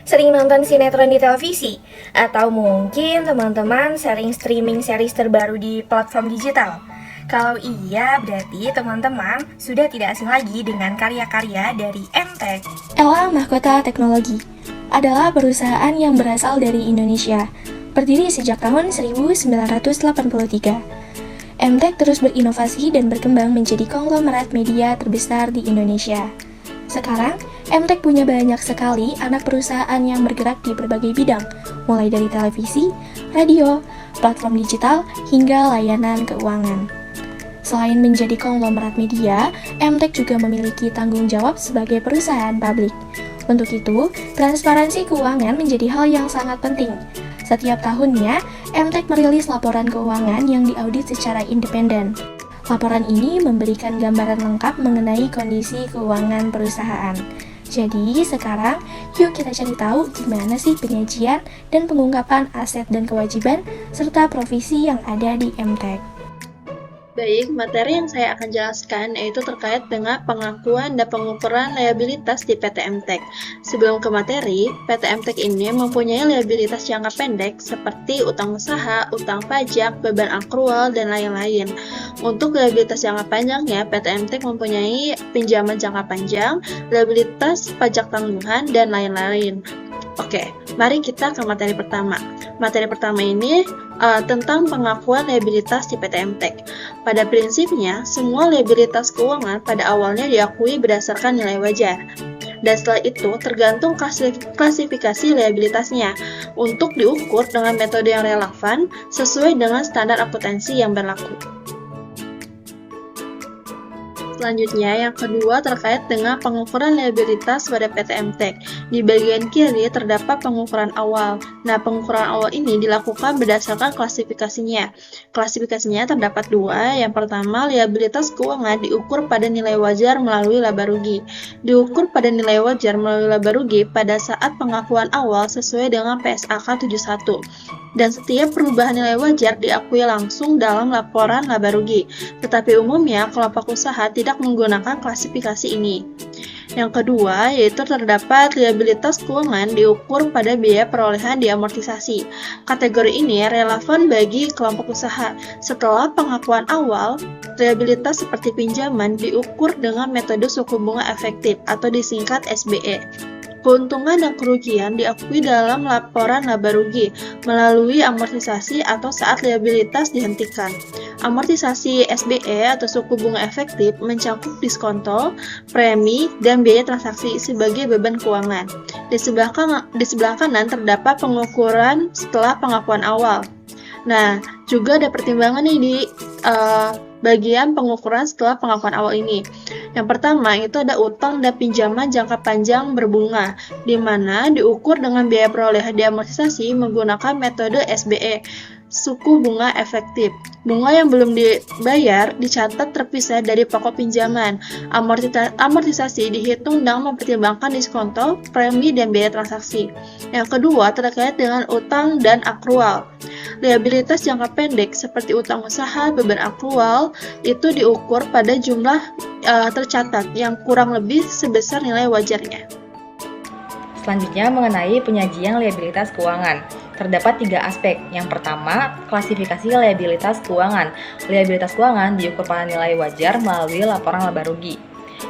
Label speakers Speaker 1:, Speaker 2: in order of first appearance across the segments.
Speaker 1: Sering nonton sinetron di televisi? Atau mungkin teman-teman sering streaming series terbaru di platform digital? Kalau iya, berarti teman-teman sudah tidak asing lagi dengan karya-karya dari MTech.
Speaker 2: Ella Mahkota Teknologi adalah perusahaan yang berasal dari Indonesia, berdiri sejak tahun 1983. MTech terus berinovasi dan berkembang menjadi konglomerat media terbesar di Indonesia. Sekarang, MTech punya banyak sekali anak perusahaan yang bergerak di berbagai bidang, mulai dari televisi, radio, platform digital, hingga layanan keuangan. Selain menjadi konglomerat media, MTech juga memiliki tanggung jawab sebagai perusahaan publik. Untuk itu, transparansi keuangan menjadi hal yang sangat penting. Setiap tahunnya, MTech merilis laporan keuangan yang diaudit secara independen. Laporan ini memberikan gambaran lengkap mengenai kondisi keuangan perusahaan. Jadi, sekarang yuk kita cari tahu gimana sih penyajian dan pengungkapan aset dan kewajiban serta provisi yang ada di MTech.
Speaker 3: Baik, materi yang saya akan jelaskan yaitu terkait dengan pengakuan dan pengukuran liabilitas di PT MTech. Sebelum ke materi, PT MTech ini mempunyai liabilitas jangka pendek seperti utang usaha, utang pajak, beban akrual, dan lain-lain. Untuk liabilitas jangka panjangnya, PT MTech mempunyai pinjaman jangka panjang, liabilitas pajak tanggungan, dan lain-lain. Oke, mari kita ke materi pertama. Materi pertama ini tentang pengakuan liabilitas di PT MTech. Pada prinsipnya, semua liabilitas keuangan pada awalnya diakui berdasarkan nilai wajar. Dan setelah itu, tergantung klasifikasi liabilitasnya untuk diukur dengan metode yang relevan sesuai dengan standar akuntansi yang berlaku. Selanjutnya, yang kedua terkait dengan pengukuran liabilitas pada PT MTech. Di bagian kiri terdapat pengukuran awal. Nah, pengukuran awal ini dilakukan berdasarkan klasifikasinya. Klasifikasinya terdapat dua. Yang pertama, liabilitas keuangan diukur pada nilai wajar melalui laba rugi. Diukur pada nilai wajar melalui laba rugi pada saat pengakuan awal sesuai dengan PSAK 71. Dan setiap perubahan nilai wajar diakui langsung dalam laporan laba rugi. Tetapi umumnya, kelompok usaha tidak menggunakan klasifikasi ini. Yang kedua, yaitu terdapat liabilitas keuangan diukur pada biaya perolehan diamortisasi. Kategori ini relevan bagi kelompok usaha. Setelah pengakuan awal, liabilitas seperti pinjaman diukur dengan metode suku bunga efektif atau disingkat SBE. Keuntungan dan kerugian diakui dalam laporan laba rugi melalui amortisasi atau saat liabilitas dihentikan. Amortisasi SBE atau suku bunga efektif mencakup diskonto, premi, dan biaya transaksi sebagai beban keuangan. Di sebelah kanan terdapat pengukuran setelah pengakuan awal. Nah, juga ada pertimbangan nih di bagian pengukuran setelah pengakuan awal ini. Yang pertama itu ada utang dan pinjaman jangka panjang berbunga, di mana diukur dengan biaya perolehan diamortisasi menggunakan metode SBE, suku bunga efektif. Bunga yang belum dibayar dicatat terpisah dari pokok pinjaman. Amortisasi dihitung dengan mempertimbangkan diskonto, premi, dan biaya transaksi. Yang kedua terkait dengan utang dan akrual. Liabilitas jangka pendek seperti utang usaha, beban akrual itu diukur pada jumlah tercatat yang kurang lebih sebesar nilai wajarnya.
Speaker 4: Selanjutnya mengenai penyajian liabilitas keuangan. Terdapat 3 aspek. Yang pertama, klasifikasi liabilitas keuangan. Liabilitas keuangan diukur pada nilai wajar melalui laporan laba rugi.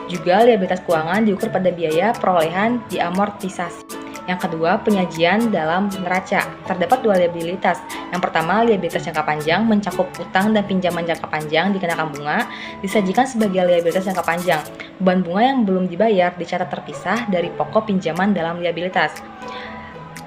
Speaker 4: Juga liabilitas keuangan diukur pada biaya perolehan diamortisasi. Yang kedua, penyajian dalam neraca. Terdapat 2 liabilitas. Yang pertama, liabilitas jangka panjang mencakup utang dan pinjaman jangka panjang dikenakan bunga, disajikan sebagai liabilitas jangka panjang. Beban bunga yang belum dibayar dicatat terpisah dari pokok pinjaman dalam liabilitas.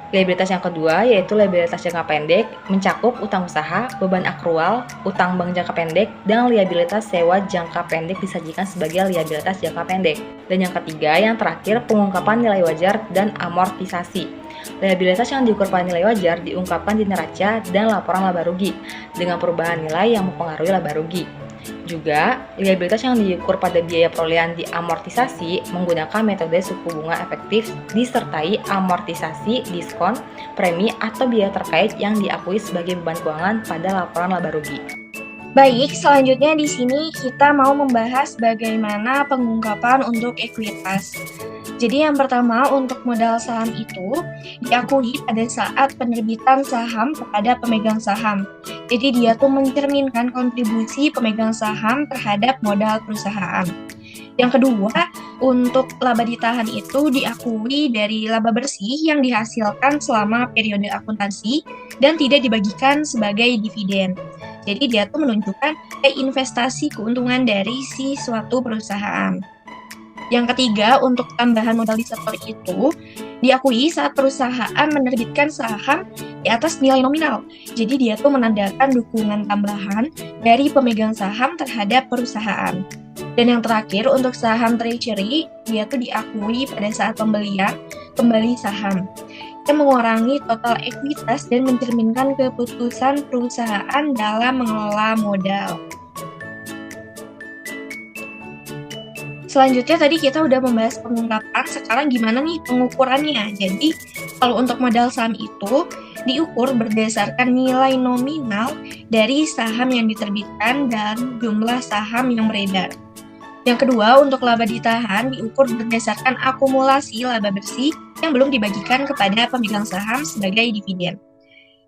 Speaker 4: Liabilitas yang kedua yaitu liabilitas jangka pendek mencakup utang usaha, beban akrual, utang bank jangka pendek, dan liabilitas sewa jangka pendek disajikan sebagai liabilitas jangka pendek. Dan yang ketiga, yang terakhir, pengungkapan nilai wajar dan amortisasi. Liabilitas yang diukur pada nilai wajar diungkapkan di neraca dan laporan laba rugi dengan perubahan nilai yang mempengaruhi laba rugi. Juga, liabilitas yang diukur pada biaya perolehan diamortisasi menggunakan metode suku bunga efektif disertai amortisasi, diskon, premi, atau biaya terkait yang diakui sebagai beban keuangan pada laporan laba rugi.
Speaker 1: Baik, selanjutnya di sini kita mau membahas bagaimana pengungkapan untuk ekuitas. Jadi yang pertama untuk modal saham itu diakui pada saat penerbitan saham kepada pemegang saham. Jadi dia tuh mencerminkan kontribusi pemegang saham terhadap modal perusahaan. Yang kedua, untuk laba ditahan itu diakui dari laba bersih yang dihasilkan selama periode akuntansi dan tidak dibagikan sebagai dividen. Jadi dia tuh menunjukkan investasi keuntungan dari si suatu perusahaan. Yang ketiga, untuk tambahan modal di sektor itu diakui saat perusahaan menerbitkan saham di atas nilai nominal. Jadi dia tuh menandakan dukungan tambahan dari pemegang saham terhadap perusahaan. Dan yang terakhir, untuk saham treasury, dia tuh diakui pada saat pembelian kembali saham. Yang mengurangi total ekuitas dan mencerminkan keputusan perusahaan dalam mengelola modal. Selanjutnya tadi kita udah membahas pengungkapan, sekarang gimana nih pengukurannya? Jadi kalau untuk modal saham itu diukur berdasarkan nilai nominal dari saham yang diterbitkan dan jumlah saham yang beredar. Yang kedua, untuk laba ditahan diukur berdasarkan akumulasi laba bersih yang belum dibagikan kepada pemegang saham sebagai dividen.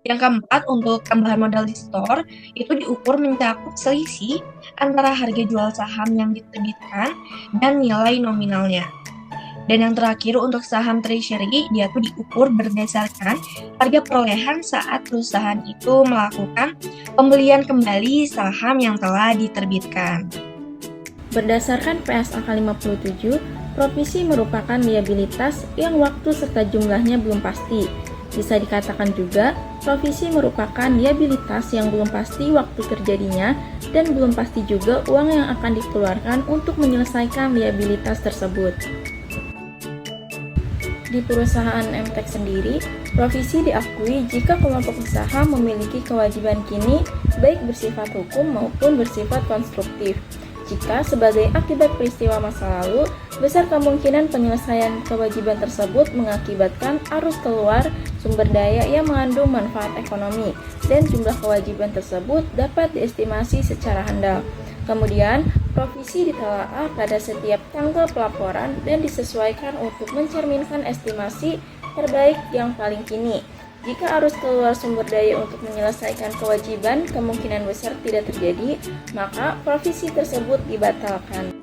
Speaker 1: Yang keempat, untuk tambahan modal di store itu diukur mencakup selisih antara harga jual saham yang diterbitkan dan nilai nominalnya. Dan yang terakhir, untuk saham treasury, dia tuh diukur berdasarkan harga perolehan saat perusahaan itu melakukan pembelian kembali saham yang telah diterbitkan.
Speaker 5: Berdasarkan PSAK 57, provisi merupakan liabilitas yang waktu serta jumlahnya belum pasti. Bisa dikatakan juga, provisi merupakan liabilitas yang belum pasti waktu terjadinya dan belum pasti juga uang yang akan dikeluarkan untuk menyelesaikan liabilitas tersebut. Di perusahaan MTEK sendiri, provisi diakui jika kelompok usaha memiliki kewajiban kini baik bersifat hukum maupun bersifat konstruktif. Jika sebagai akibat peristiwa masa lalu, besar kemungkinan penyelesaian kewajiban tersebut mengakibatkan arus keluar sumber daya yang mengandung manfaat ekonomi, dan jumlah kewajiban tersebut dapat diestimasi secara handal. Kemudian, provisi ditelaah pada setiap tanggal pelaporan dan disesuaikan untuk mencerminkan estimasi terbaik yang paling kini. Jika arus keluar sumber daya untuk menyelesaikan kewajiban kemungkinan besar tidak terjadi, maka provisi tersebut dibatalkan.